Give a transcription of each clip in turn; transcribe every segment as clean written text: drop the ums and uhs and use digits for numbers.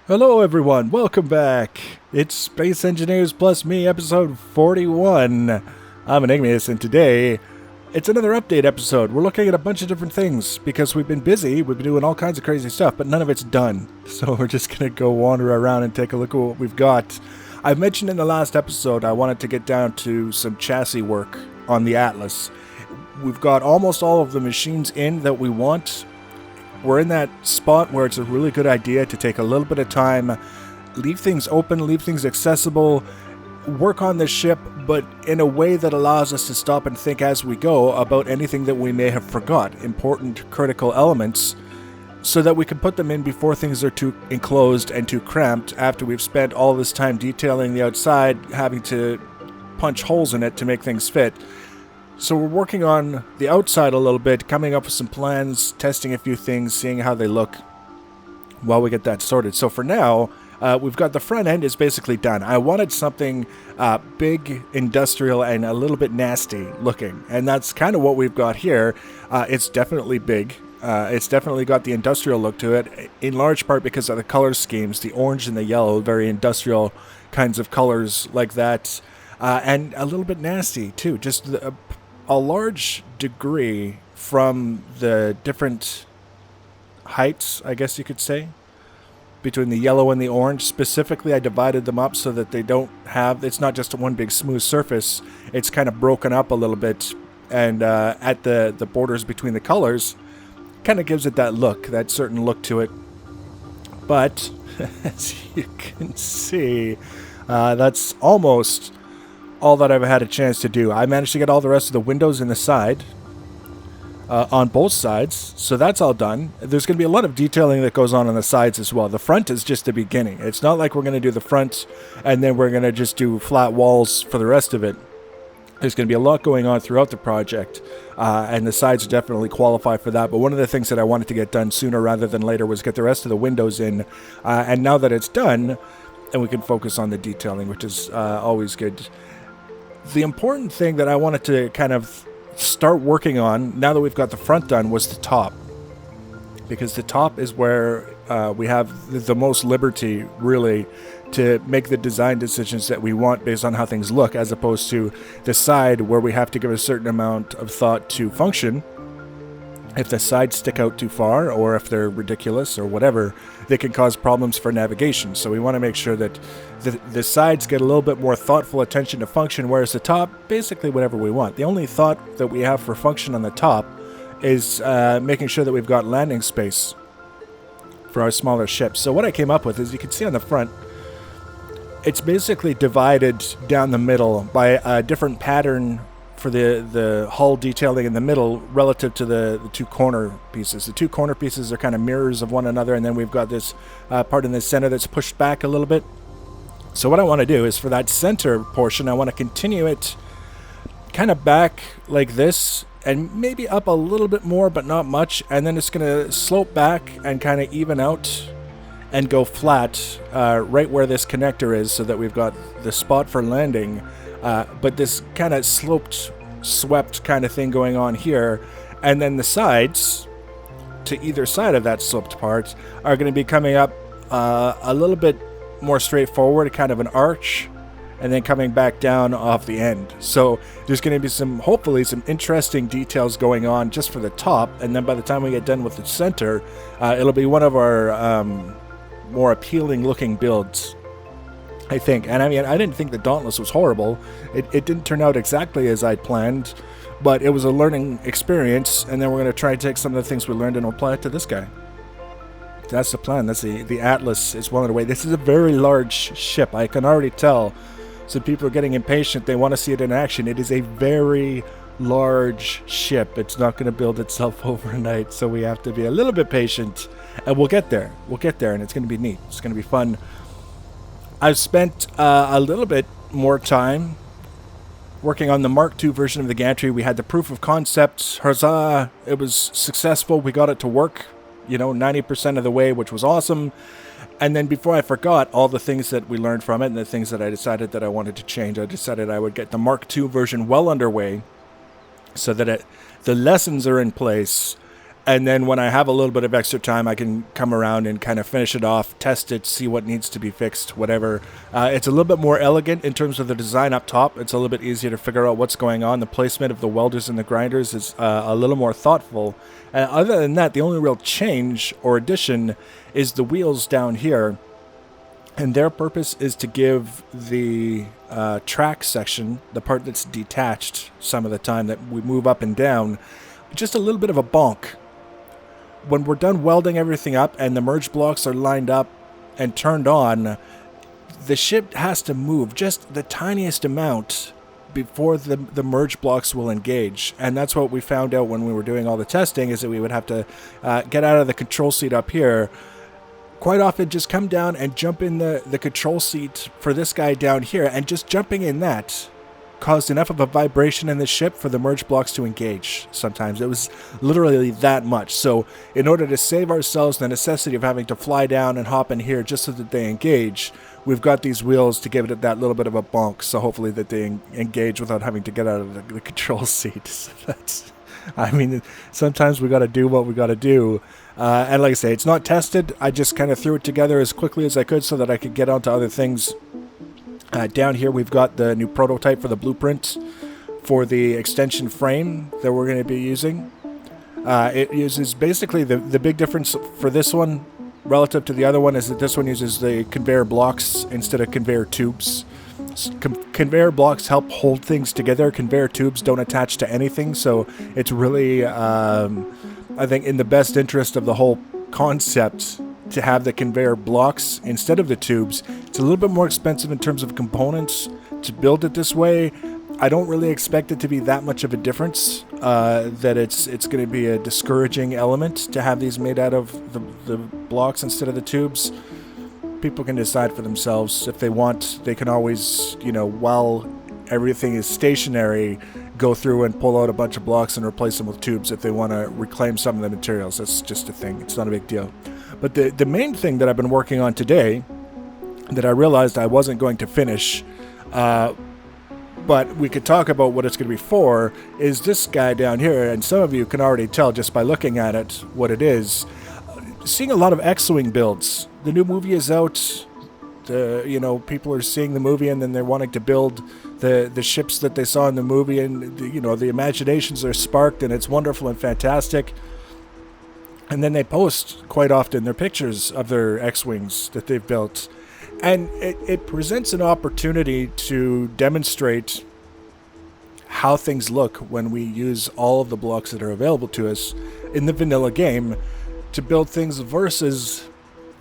Hello everyone, welcome back. It's Space Engineers Plus Me, episode 41. I'm Enigmaus, and today it's another update episode. We're looking at a bunch of different things because we've been busy, we've been doing all kinds of crazy stuff, but none of it's done. So we're just gonna go wander around and take a look at what we've got. I mentioned in the last episode I wanted to get down to some chassis work on the Atlas. We've got almost all of the machines in that we want. We're in that spot where it's a really good idea to take a little bit of time, leave things open, leave things accessible, work on the ship, but in a way that allows us to stop and think as we go about anything that we may have forgot, important critical elements, so that we can put them in before things are too enclosed and too cramped after we've spent all this time detailing the outside, having to punch holes in it to make things fit. So we're working on the outside a little bit, coming up with some plans, testing a few things, seeing how they look while we get that sorted. So for now, we've got the front end is basically done. I wanted something big, industrial, and a little bit nasty looking. And that's kind of what we've got here. It's definitely big. It's definitely got the industrial look to it, in large part because of the color schemes, the orange and the yellow, very industrial kinds of colors like that. And a little bit nasty, too. Just a large degree from the different heights, I guess you could say, between the yellow and the orange. Specifically, I divided them up so that they don't have, it's not just one big smooth surface, it's kind of broken up a little bit, and at the borders between the colors, kind of gives it that look, that certain look to it. But, as you can see, that's almost all that I've had a chance to do. I managed to get all the rest of the windows in the side, on both sides, so that's all done. There's going to be a lot of detailing that goes on the sides as well. The front is just the beginning. It's not like we're going to do the front and then we're going to just do flat walls for the rest of it. There's going to be a lot going on throughout the project, and the sides definitely qualify for that. But one of the things that I wanted to get done sooner rather than later was get the rest of the windows in, and now that it's done, and we can focus on the detailing, which is always good. The important thing that I wanted to kind of start working on, now that we've got the front done, was the top. Because the top is where we have the most liberty, really, to make the design decisions that we want based on how things look, as opposed to the side where we have to give a certain amount of thought to function. If the sides stick out too far, or if they're ridiculous, or whatever, they can cause problems for navigation. So we want to make sure that the sides get a little bit more thoughtful attention to function, whereas the top, basically whatever we want. The only thought that we have for function on the top is making sure that we've got landing space for our smaller ships. So what I came up with is, you can see on the front, it's basically divided down the middle by a different pattern for the hull detailing in the middle relative to the two corner pieces. The two corner pieces are kind of mirrors of one another, and then we've got this part in the center that's pushed back a little bit. So what I want to do is, for that center portion, I want to continue it kind of back like this, and maybe up a little bit more, but not much, and then it's going to slope back and kind of even out and go flat right where this connector is, so that we've got the spot for landing. But this kind of sloped, swept kind of thing going on here. And then the sides, to either side of that sloped part, are going to be coming up a little bit more straightforward, kind of an arch, and then coming back down off the end. So there's going to be hopefully some interesting details going on just for the top. And then by the time we get done with the center, it'll be one of our more appealing looking builds, I think. And I mean, I didn't think the Dauntless was horrible. It didn't turn out exactly as I'd planned, but it was a learning experience, and then we're going to try and take some of the things we learned and apply it to this guy. That's the plan. That's the Atlas is well underway. This is a very large ship. I can already tell some people are getting impatient. They want to see it in action. It is a very large ship. It's not going to build itself overnight, so we have to be a little bit patient, and we'll get there. We'll get there, and it's going to be neat. It's going to be fun. I've spent a little bit more time working on the Mark II version of the Gantry. We had the proof of concept. Huzzah! It was successful. We got it to work, 90% of the way, which was awesome. And then before I forgot all the things that we learned from it and the things that I decided that I wanted to change, I decided I would get the Mark II version well underway so that the lessons are in place And then when I have a little bit of extra time, I can come around and kind of finish it off, test it, see what needs to be fixed, whatever. It's a little bit more elegant in terms of the design up top. It's a little bit easier to figure out what's going on. The placement of the welders and the grinders is a little more thoughtful. Other than that, the only real change or addition is the wheels down here. And their purpose is to give the track section, the part that's detached some of the time that we move up and down, just a little bit of a bonk. When we're done welding everything up and the merge blocks are lined up and turned on, the ship has to move just the tiniest amount before the merge blocks will engage. And that's what we found out when we were doing all the testing, is that we would have to get out of the control seat up here. Quite often just come down and jump in the control seat for this guy down here, and just jumping in that caused enough of a vibration in the ship for the merge blocks to engage. Sometimes it was literally that much. So in order to save ourselves the necessity of having to fly down and hop in here just so that they engage, we've got these wheels to give it that little bit of a bonk, so hopefully that they engage without having to get out of the control seat. So sometimes we got to do what we got to do. And like I say, it's not tested. I just kind of threw it together as quickly as I could so that I could get onto other things. Down here we've got the new prototype for the blueprint for the extension frame that we're going to be using. It uses basically the big difference for this one relative to the other one is that this one uses the conveyor blocks instead of conveyor tubes. Conveyor blocks help hold things together. Conveyor tubes don't attach to anything, so it's really, I think, in the best interest of the whole concept to have the conveyor blocks instead of the tubes. It's a little bit more expensive in terms of components to build it this way. I don't really expect it to be that much of a difference, that it's going to be a discouraging element to have these made out of the blocks instead of the tubes. People can decide for themselves. If they want, they can always, while everything is stationary, go through and pull out a bunch of blocks and replace them with tubes if they want to reclaim some of the materials. That's just a thing. It's not a big deal. But the main thing that I've been working on today that I realized I wasn't going to finish, but we could talk about what it's going to be for, is this guy down here. And some of you can already tell just by looking at it what it is. Seeing a lot of X-Wing builds. The new movie is out. People are seeing the movie and then they're wanting to build the ships that they saw in the movie, and the imaginations are sparked, and it's wonderful and fantastic. And then they post quite often their pictures of their X-Wings that they've built. And it presents an opportunity to demonstrate how things look when we use all of the blocks that are available to us in the vanilla game to build things versus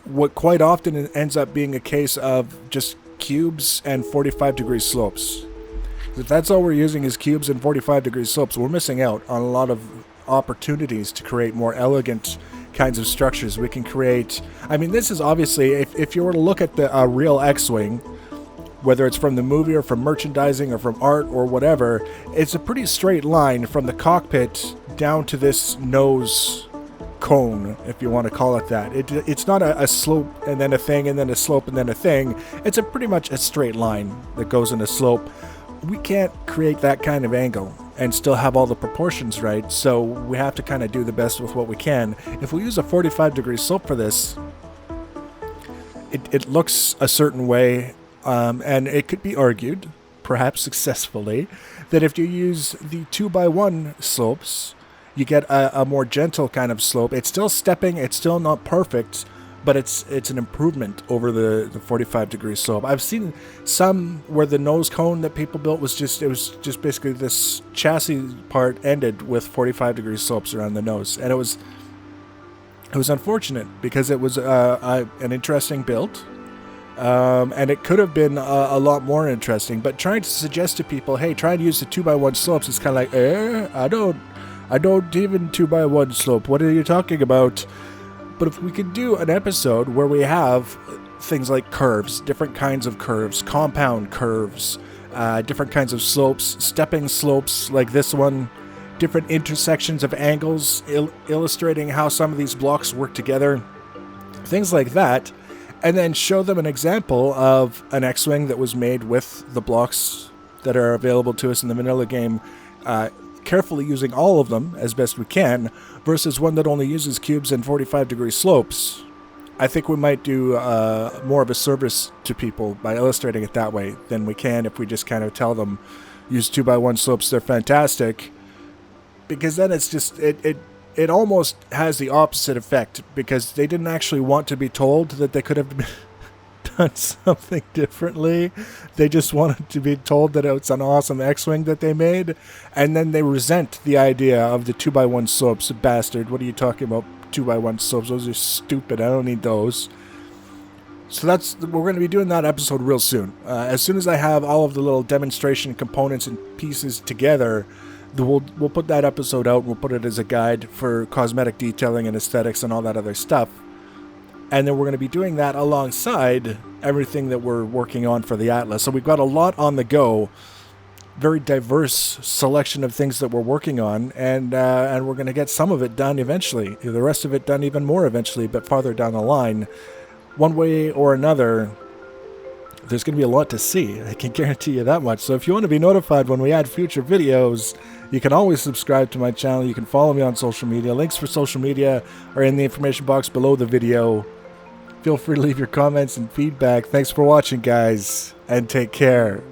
what quite often ends up being a case of just cubes and 45-degree slopes. If that's all we're using is cubes and 45-degree slopes, we're missing out on a lot of opportunities to create more elegant kinds of structures. We can create, this is obviously, if you were to look at the real X-Wing, whether it's from the movie or from merchandising or from art or whatever, it's a pretty straight line from the cockpit down to this nose cone, if you want to call it that. It's not a slope and then a thing and then a slope and then a thing. It's pretty much a straight line that goes in a slope. We can't create that kind of angle and still have all the proportions right, so we have to kind of do the best with what we can. If we use a 45-degree slope for this, it looks a certain way, and it could be argued, perhaps successfully, that if you use the 2x1 slopes, you get a more gentle kind of slope. It's still stepping, it's still not perfect, but it's an improvement over the 45-degree slope. I've seen some where the nose cone that people built was just basically this chassis part ended with 45-degree slopes around the nose, and it was unfortunate because it was an interesting build, and it could have been a lot more interesting. But trying to suggest to people, hey, try and use the 2x1 slopes, is kind of like, I don't even 2x1 slope. What are you talking about? But if we could do an episode where we have things like curves, different kinds of curves, compound curves, different kinds of slopes, stepping slopes like this one, different intersections of angles, illustrating how some of these blocks work together, things like that, and then show them an example of an X-Wing that was made with the blocks that are available to us in the vanilla game, carefully using all of them as best we can, versus one that only uses cubes and 45-degree slopes. I think we might do more of a service to people by illustrating it that way than we can if we just kind of tell them, use 2x1 slopes, they're fantastic. Because then it's just, it almost has the opposite effect, because they didn't actually want to be told that they could have done something differently. They just wanted to be told that it's an awesome X-Wing that they made, and then they resent the idea of the 2x1 slopes. Bastard, what are you talking about? 2x1 slopes, those are stupid, I don't need those. So we're going to be doing that episode real soon. As soon as I have all of the little demonstration components and pieces together, we'll put that episode out. We'll put it as a guide for cosmetic detailing and aesthetics and all that other stuff. And then we're going to be doing that alongside everything that we're working on for the Atlas. So we've got a lot on the go. Very diverse selection of things that we're working on, and we're going to get some of it done eventually. The rest of it done even more eventually, but farther down the line. One way or another, there's going to be a lot to see. I can guarantee you that much. So if you want to be notified when we add future videos, you can always subscribe to my channel. You can follow me on social media. Links for social media are in the information box below the video. Feel free to leave your comments and feedback. Thanks for watching, guys, and take care.